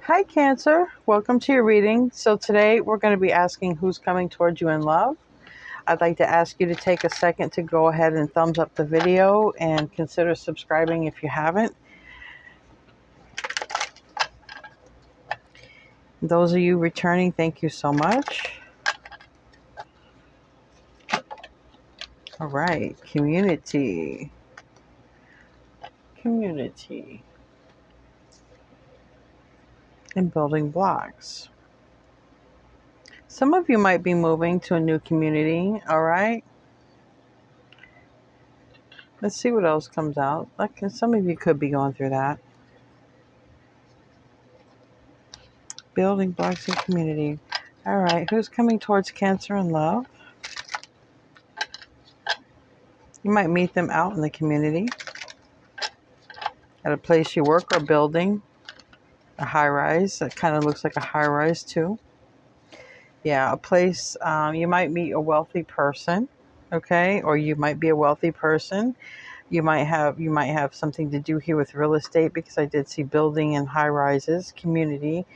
Hi, Cancer. Welcome to your reading. So, today we're going to be asking who's coming towards you in love. I'd like to ask you to take a second to go ahead and thumbs up the video and consider subscribing if you haven't. Those of you returning, thank you so much. All right, community. Community. And building blocks. Some of you might be moving to a new community, all right? Let's see what else comes out. Like, some of you could be going through that. Building blocks and community. All right, who's coming towards Cancer in love? You might meet them out in the community, at a place you work or building, a high rise. That kind of looks like a high rise too. Yeah, a place. You might meet a wealthy person, okay, or you might be a wealthy person. You might have something to do here with real estate because I did see building and high rises, community.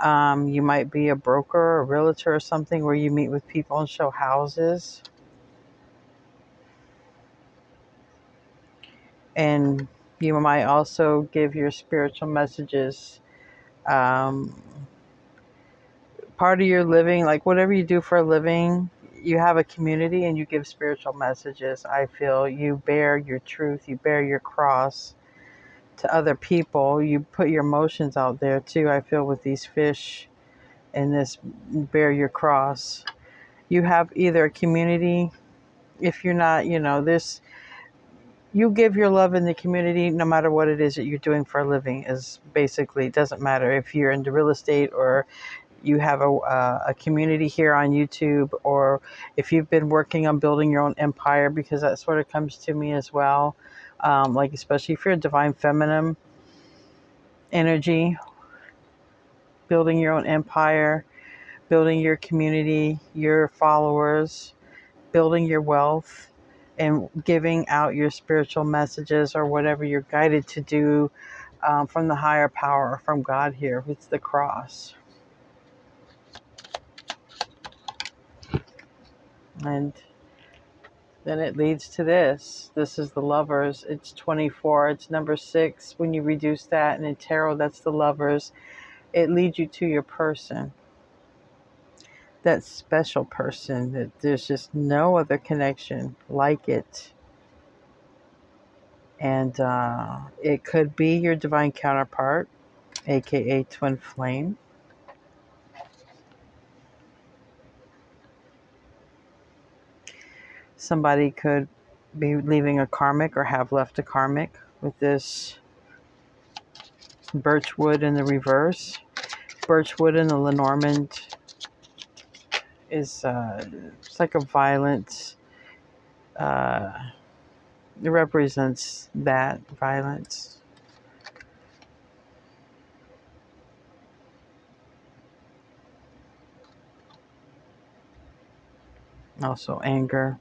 You might be a broker, or a realtor, or something where you meet with people and show houses. And you might also give your spiritual messages. Um, Part of your living, like whatever you do for a living, you have a community and you give spiritual messages. I feel you bear your truth, you bear your cross to other people. You put your emotions out there too. I feel with these fish and this bear your cross. You have either a community, if you're not, this, you give your love in the community no matter what it is that you're doing for a living. Is basically, it doesn't matter if you're into real estate or you have a community here on YouTube, or if you've been working on building your own empire, because that sort of comes to me as well. Like, especially if you're a divine feminine energy, building your own empire, building your community, your followers, building your wealth, and giving out your spiritual messages or whatever you're guided to do from the higher power, from God here with the cross. And then it leads to this. This is the Lovers. It's 24. It's number 6. When you reduce that, and in tarot, that's the Lovers. It leads you to your person. That special person that there's just no other connection like it. And it could be your divine counterpart, aka twin flame. Somebody could be leaving a karmic or have left a karmic with this birchwood in the reverse. Birchwood in the Lenormand is it's like a violence. It represents that violence. Also anger.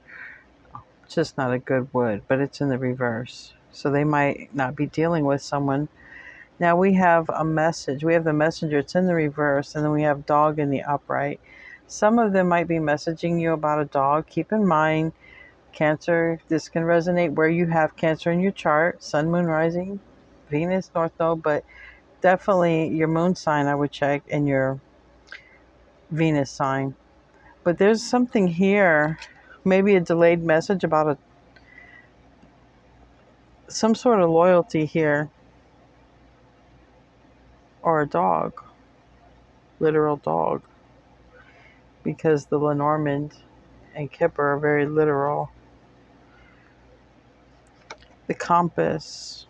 It's just not a good wood, but it's in the reverse. So they might not be dealing with someone. Now we have a message. We have the messenger. It's in the reverse. And then we have dog in the upright. Some of them might be messaging you about a dog. Keep in mind, Cancer, this can resonate where you have Cancer in your chart. Sun, moon, rising, Venus, North Node. But definitely your moon sign I would check, and your Venus sign. But there's something here. Maybe a delayed message about some sort of loyalty here. Or a dog. Literal dog. Because the Lenormand and Kipper are very literal. The compass.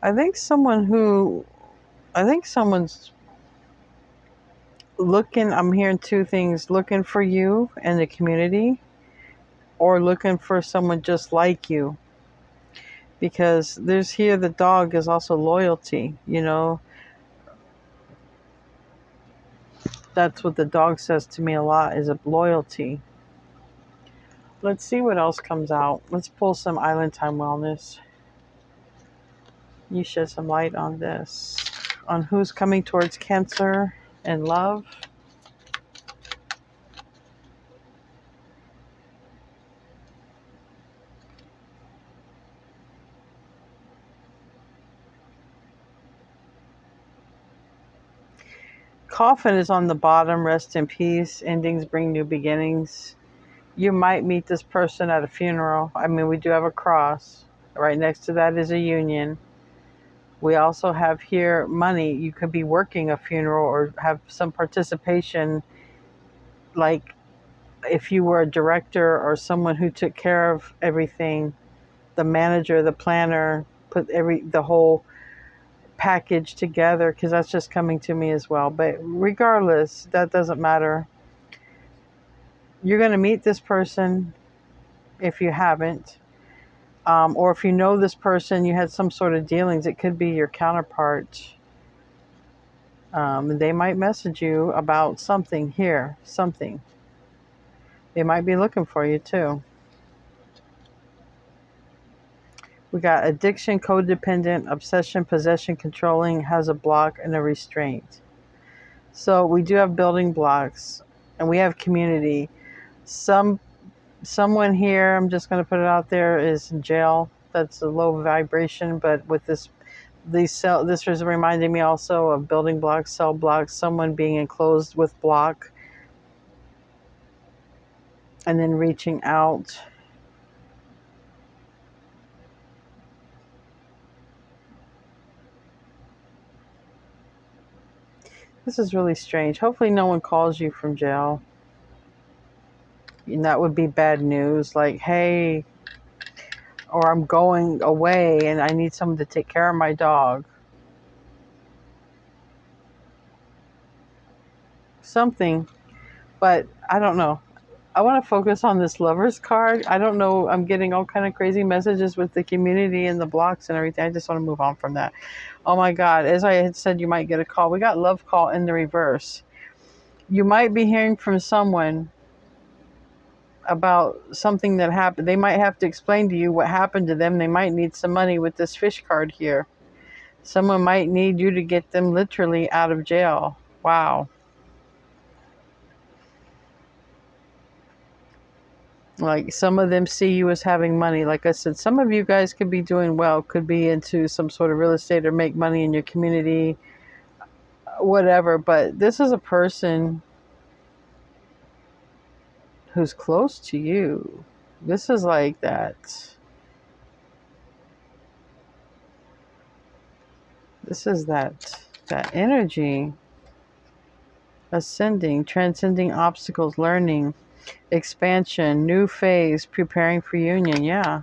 I think someone's looking, I'm hearing two things, looking for you in the community or looking for someone just like you. Because there's here, the dog is also loyalty, That's what the dog says to me a lot, is a loyalty. Let's see what else comes out. Let's pull some Island Time Wellness. You shed some light on this, on who's coming towards Cancer and love. Coffin is on the bottom. Rest in peace. Endings bring new beginnings. You might meet this person at a funeral. I mean, we do have a cross. Right next to that is a union. We also have here money. You could be working a funeral or have some participation, like if you were a director or someone who took care of everything, the manager, the planner, put the whole package together, because that's just coming to me as well. But regardless, that doesn't matter. You're going to meet this person if you haven't. Or if you know this person, you had some sort of dealings, it could be your counterpart. They might message you about something here, something. They might be looking for you too. We got addiction, codependent, obsession, possession, controlling, has a block, and a restraint. So we do have building blocks, and we have community. Someone here, I'm just going to put it out there, is in jail. That's a low vibration, but with this was reminding me also of building blocks, cell blocks, someone being enclosed with block, and then reaching out. This is really strange. Hopefully no one calls you from jail. And that would be bad news. Like, hey, or I'm going away and I need someone to take care of my dog. Something. But I don't know. I want to focus on this Lovers card. I don't know. I'm getting all kind of crazy messages with the community and the blocks and everything. I just want to move on from that. Oh my God. As I had said, you might get a call. We got love call in the reverse. You might be hearing from someone about something that happened. They might have to explain to you what happened to them. They might need some money with this fish card here. Someone might need you to get them literally out of jail. Wow. Like, some of them see you as having money. Like I said, some of you guys could be doing well, could be into some sort of real estate or make money in your community, whatever. But this is a person who's close to you. This is like that. This is that energy. Ascending, transcending obstacles, learning, expansion, new phase, preparing for union. Yeah.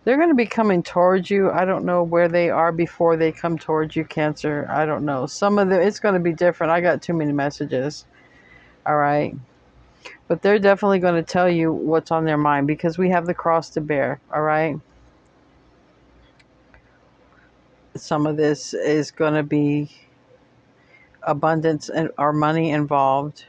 They're going to be coming towards you. I don't know where they are before they come towards you, Cancer. I don't know. Some of them, it's going to be different. I got too many messages. All right. But they're definitely going to tell you what's on their mind, because we have the cross to bear. All right. Some of this is going to be abundance and or money involved.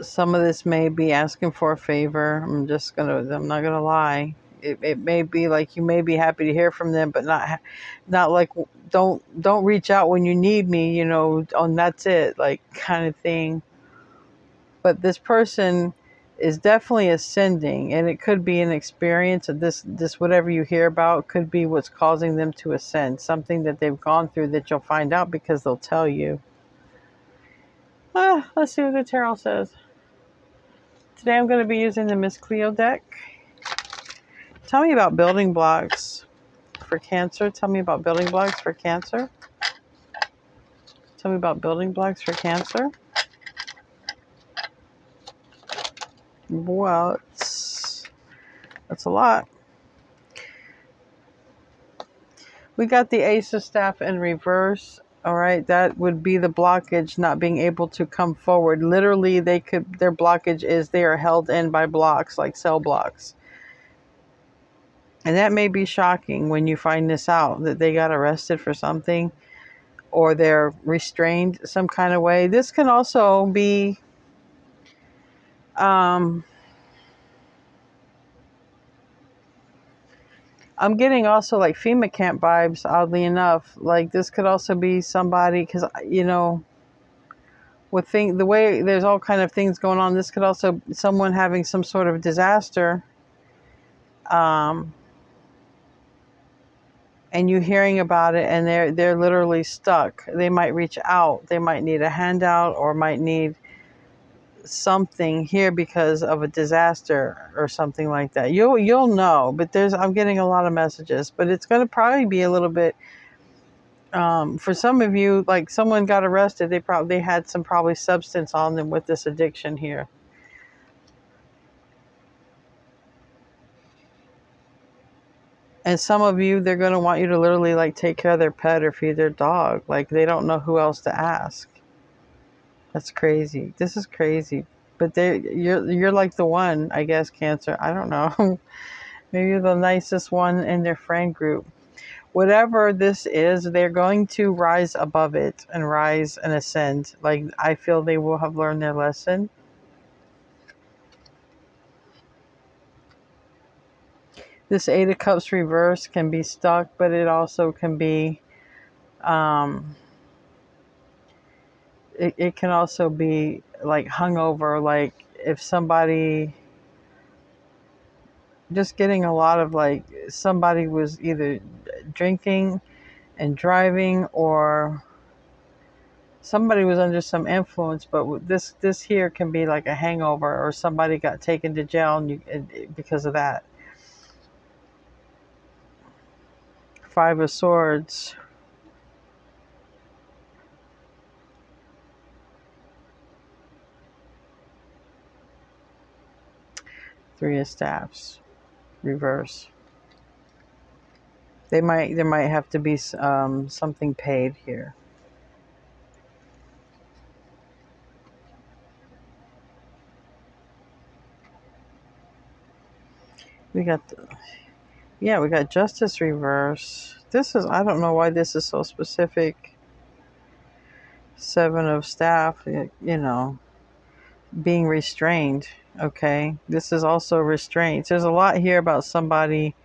Some of this may be asking for a favor. I'm not gonna lie. It may be like you may be happy to hear from them, but not like don't reach out when you need me, and that's it, like, kind of thing. But this person is definitely ascending, and it could be an experience of this whatever you hear about could be what's causing them to ascend, something that they've gone through that you'll find out because they'll tell you. Let's see what the tarot says. Today I'm going to be using the Miss Cleo deck. Tell me about building blocks for Cancer. Tell me about building blocks for Cancer. Tell me about building blocks for Cancer. Well, that's a lot. We got the Ace of Staff in reverse. All right, that would be the blockage, not being able to come forward. Literally, their blockage is they are held in by blocks, like cell blocks. And that may be shocking when you find this out, that they got arrested for something, or they're restrained some kind of way. This can also be I'm getting also like FEMA camp vibes, oddly enough. Like this could also be somebody, because, the way there's all kind of things going on, this could also be someone having some sort of disaster, um, and you hearing about it, and they're literally stuck. They might reach out. They might need a handout, or might need something here because of a disaster or something like that. You'll know, but I'm getting a lot of messages, but it's going to probably be a little bit. For some of you, like someone got arrested, they had some probably substance on them with this addiction here. And some of you, they're going to want you to literally like take care of their pet or feed their dog. Like they don't know who else to ask. That's crazy. This is crazy. But you're like the one, I guess, Cancer. I don't know. Maybe you're the nicest one in their friend group. Whatever this is, they're going to rise above it and rise and ascend. Like I feel they will have learned their lesson. This Eight of Cups reverse can be stuck, but it also can be, it can also be like hungover. Like if somebody, just getting a lot of like somebody was either drinking and driving, or somebody was under some influence. But this here can be like a hangover, or somebody got taken to jail because of that. Five of Swords. Three of Staffs. Reverse. There might have to be something paid here. We got we got Justice reverse. This is, I don't know why this is so specific. Seven of Staff, being restrained. Okay, this is also restraint. There's a lot here about somebody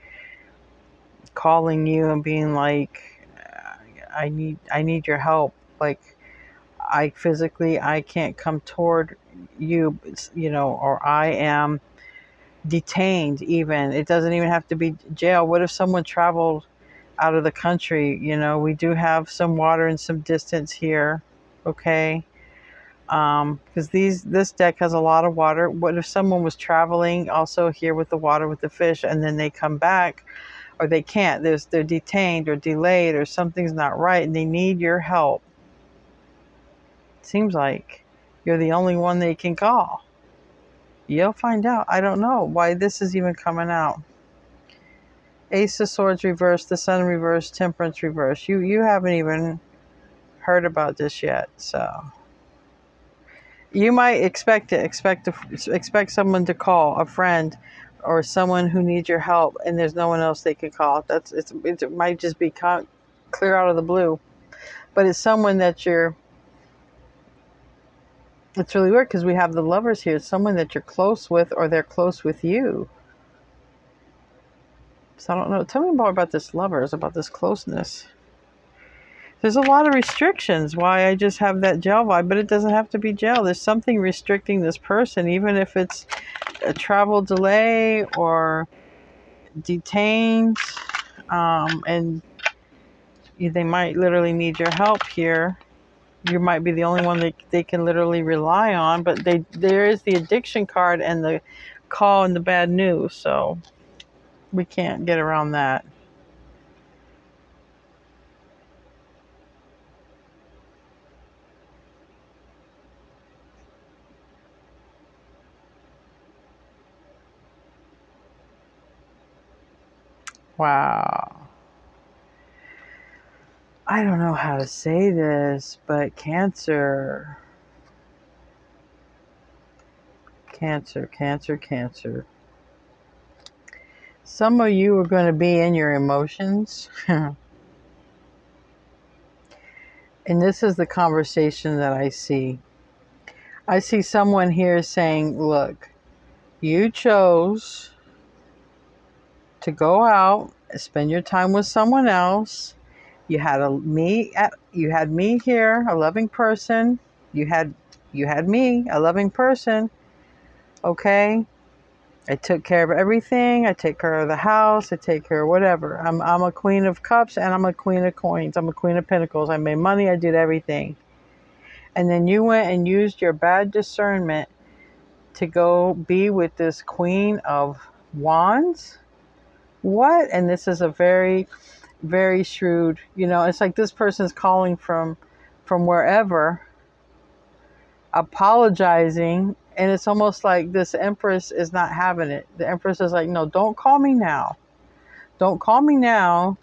calling you and being like, I need your help. Like I can't come toward you, or I am detained. Even, it doesn't even have to be jail. What if someone traveled out of the country? We do have some water and some distance here. Okay, because this deck has a lot of water. What if someone was traveling also here with the water with the fish, and then they come back, or they can't, they're detained or delayed, or something's not right, and they need your help? Seems like you're the only one they can call. You'll find out. I don't know why this is even coming out. Ace of Swords reverse, the Sun reverse, Temperance reverse. You haven't even heard about this yet, so you might expect someone to call, a friend or someone who needs your help, and there's no one else they can call. It might just be clear out of the blue, but it's someone that it's really weird because we have the Lovers here. It's someone that you're close with, or they're close with you. So I don't know. Tell me more about this Lovers, about this closeness. There's a lot of restrictions why I just have that jail vibe, but it doesn't have to be jail. There's something restricting this person, even if it's a travel delay or detained, and they might literally need your help here. You might be the only one that they can literally rely on, but there is the addiction card and the call and the bad news, so we can't get around that. Wow. I don't know how to say this, but Cancer. Cancer, Cancer, Cancer. Some of you are going to be in your emotions. And this is the conversation that I see. I see someone here saying, look, you chose to go out Spend your time with someone else. You had me here, a loving person. You had me, a loving person. Okay? I took care of everything. I take care of the house. I take care of whatever. I'm a queen of cups and I'm a queen of coins. I'm a queen of pentacles. I made money. I did everything. And then you went and used your bad discernment to go be with this queen of wands. What? And this is a very, very shrewd, it's like this person's calling from wherever, apologizing, and it's almost like this Empress is not having it. The Empress is like, no, don't call me now. Don't call me now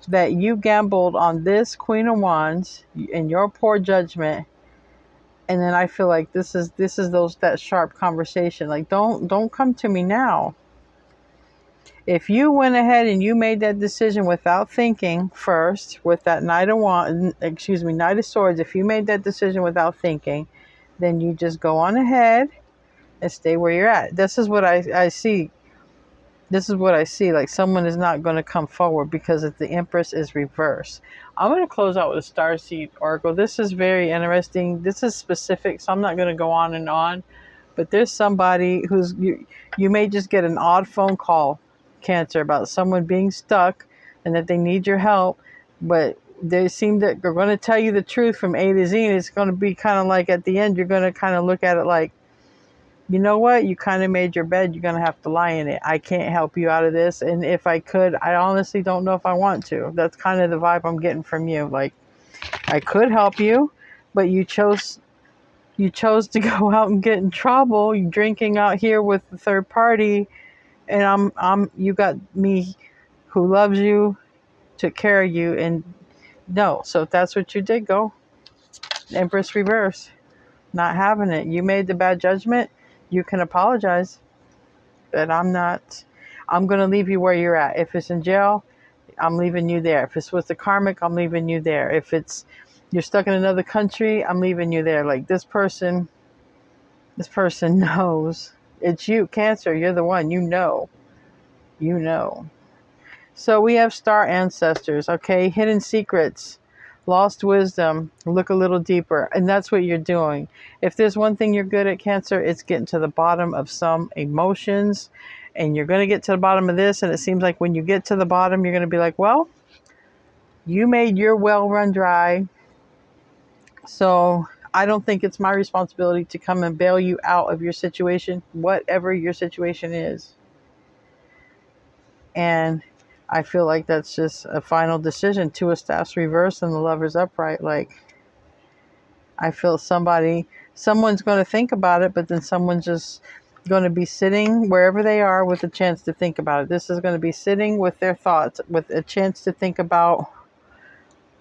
that you gambled on this Queen of Wands in your poor judgment. And then I feel like this is that sharp conversation. Like, don't come to me now. If you went ahead and you made that decision without thinking first, with that Knight of Swords, if you made that decision without thinking, then you just go on ahead and stay where you're at. This is what I see. This is what I see. Like, someone is not going to come forward because if the Empress is reversed. I'm going to close out with a Starseed Oracle. This is very interesting. This is specific, so I'm not going to go on and on. But there's somebody you may just get an odd phone call, Cancer, about someone being stuck and that they need your help. But they seem that they're going to tell you the truth from A to Z. And it's going to be kind of like at the end, you're going to kind of look at it like, you know what? You kind of made your bed. You're going to have to lie in it. I can't help you out of this. And if I could, I honestly don't know if I want to. That's kind of the vibe I'm getting from you. Like, I could help you, but you chose to go out and get in trouble. You drinking out here with the third party. And you got me who loves you, took care of you. And no, so if that's what you did, go. Empress reverse. Not having it. You made the bad judgment. You can apologize, but I'm going to leave you where you're at. If it's in jail, I'm leaving you there. If it's with the karmic, I'm leaving you there. If you're stuck in another country, I'm leaving you there. Like, this person knows. It's you, Cancer. You're the one. You know. So we have star ancestors, okay? Hidden secrets. Lost wisdom, look a little deeper. And that's what you're doing. If there's one thing you're good at, Cancer, it's getting to the bottom of some emotions. And you're going to get to the bottom of this. And it seems like when you get to the bottom, you're going to be like, well, you made your well run dry. So I don't think it's my responsibility to come and bail you out of your situation, whatever your situation is. And I feel like that's just a final decision. Two of Staffs reversed and the Lovers upright. Like, I feel someone's going to think about it, but then someone's just going to be sitting wherever they are with a chance to think about it. This is going to be sitting with their thoughts, with a chance to think about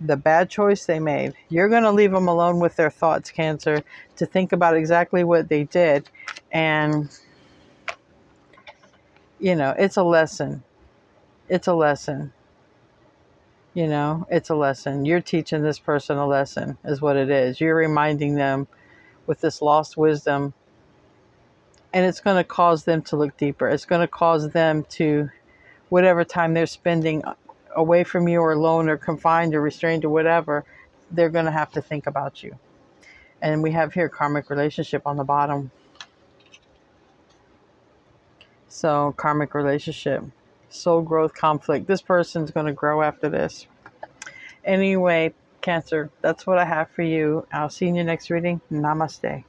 the bad choice they made. You're going to leave them alone with their thoughts, Cancer, to think about exactly what they did. And, it's a lesson. It's a lesson. It's a lesson. You're teaching this person a lesson, is what it is. You're reminding them with this lost wisdom. And it's going to cause them to look deeper. It's going to cause them to, whatever time they're spending away from you or alone or confined or restrained or whatever, they're going to have to think about you. And we have here karmic relationship on the bottom. So karmic relationship, soul growth, conflict. This person's going to grow after this. Anyway, Cancer, that's what I have for you. I'll see you in your next reading. Namaste.